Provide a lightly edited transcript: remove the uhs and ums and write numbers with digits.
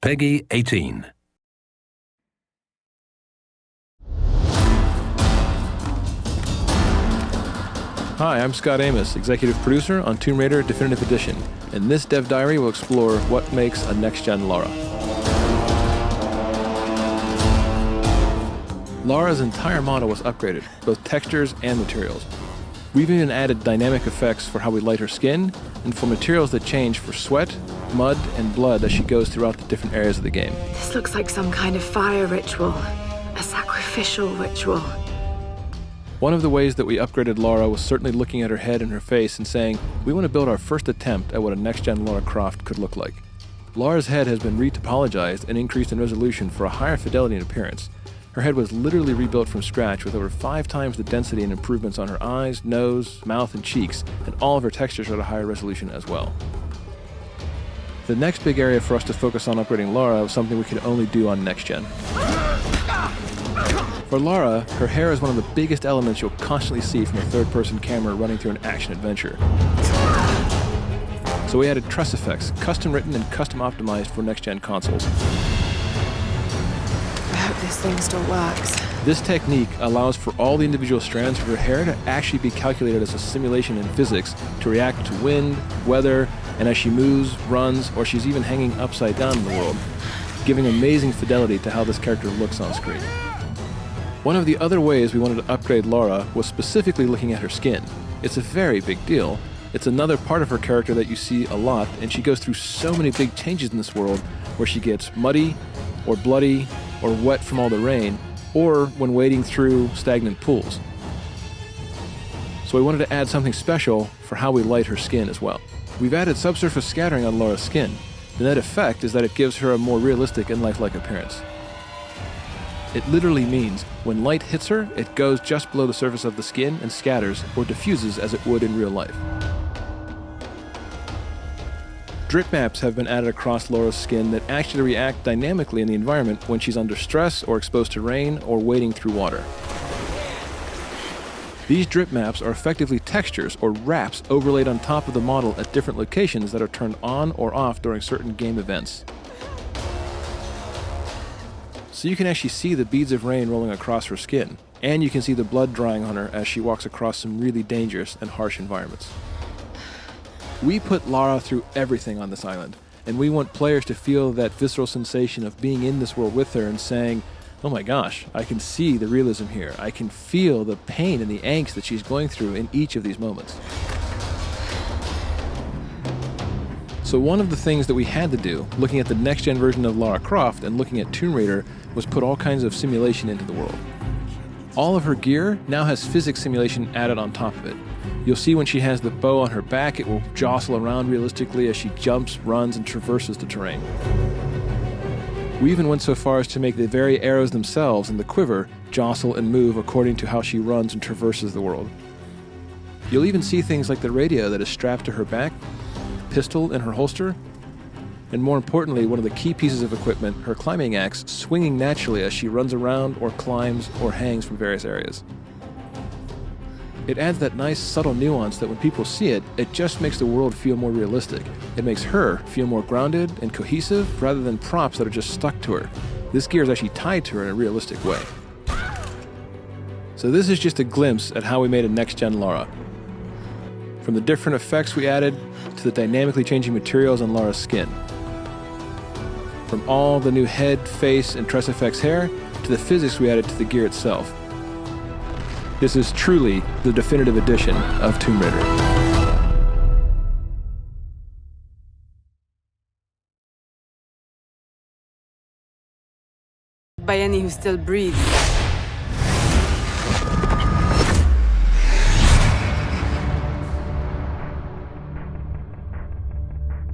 Peggy 18. Hi, I'm Scott Amos, executive producer on Tomb Raider Definitive Edition, and this Dev Diary will explore what makes a next-gen Lara. Lara's entire model was upgraded, both textures and materials. We've even added dynamic effects for how we light her skin, and for materials that change for sweat, mud, and blood as she goes throughout the different areas of the game. This looks like some kind of fire ritual, a sacrificial ritual. One of the ways that we upgraded Lara was certainly looking at her head and her face and saying, we want to build our first attempt at what a next-gen Lara Croft could look like. Lara's head has been retopologized and increased in resolution for a higher fidelity and appearance. Her head was literally rebuilt from scratch with over 5 times the density and improvements on her eyes, nose, mouth, and cheeks, and all of her textures are at a higher resolution as well. The next big area for us to focus on upgrading Lara was something we could only do on next-gen. For Lara, her hair is one of the biggest elements you'll constantly see from a third-person camera running through an action-adventure. So we added tress effects, custom-written and custom-optimized for next-gen consoles. I hope this thing still works. This technique allows for all the individual strands of her hair to actually be calculated as a simulation in physics to react to wind, weather, and as she moves, runs, or she's even hanging upside down in the world, giving amazing fidelity to how this character looks on screen. One of the other ways we wanted to upgrade Lara was specifically looking at her skin. It's a very big deal. It's another part of her character that you see a lot, and she goes through so many big changes in this world where she gets muddy, or bloody, or wet from all the rain, or when wading through stagnant pools. So we wanted to add something special for how we light her skin as well. We've added subsurface scattering on Lara's skin. The net effect is that it gives her a more realistic and lifelike appearance. It literally means when light hits her, it goes just below the surface of the skin and scatters or diffuses as it would in real life. Drip maps have been added across Lara's skin that actually react dynamically in the environment when she's under stress or exposed to rain or wading through water. These drip maps are effectively textures or wraps overlaid on top of the model at different locations that are turned on or off during certain game events. So you can actually see the beads of rain rolling across her skin, and you can see the blood drying on her as she walks across some really dangerous and harsh environments. We put Lara through everything on this island, and we want players to feel that visceral sensation of being in this world with her and saying, oh my gosh, I can see the realism here. I can feel the pain and the angst that she's going through in each of these moments. So one of the things that we had to do, looking at the next-gen version of Lara Croft and looking at Tomb Raider, was put all kinds of simulation into the world. All of her gear now has physics simulation added on top of it. You'll see when she has the bow on her back, it will jostle around realistically as she jumps, runs, and traverses the terrain. We even went so far as to make the very arrows themselves and the quiver jostle and move according to how she runs and traverses the world. You'll even see things like the radio that is strapped to her back, pistol in her holster, and more importantly, one of the key pieces of equipment, her climbing axe, swinging naturally as she runs around or climbs or hangs from various areas. It adds that nice subtle nuance that when people see it, it just makes the world feel more realistic. It makes her feel more grounded and cohesive rather than props that are just stuck to her. This gear is actually tied to her in a realistic way. So this is just a glimpse at how we made a next-gen Lara. From the different effects we added to the dynamically changing materials on Lara's skin. From all the new head, face, and tress effects hair to the physics we added to the gear itself. This is truly the definitive edition of Tomb Raider. By any who still breathes.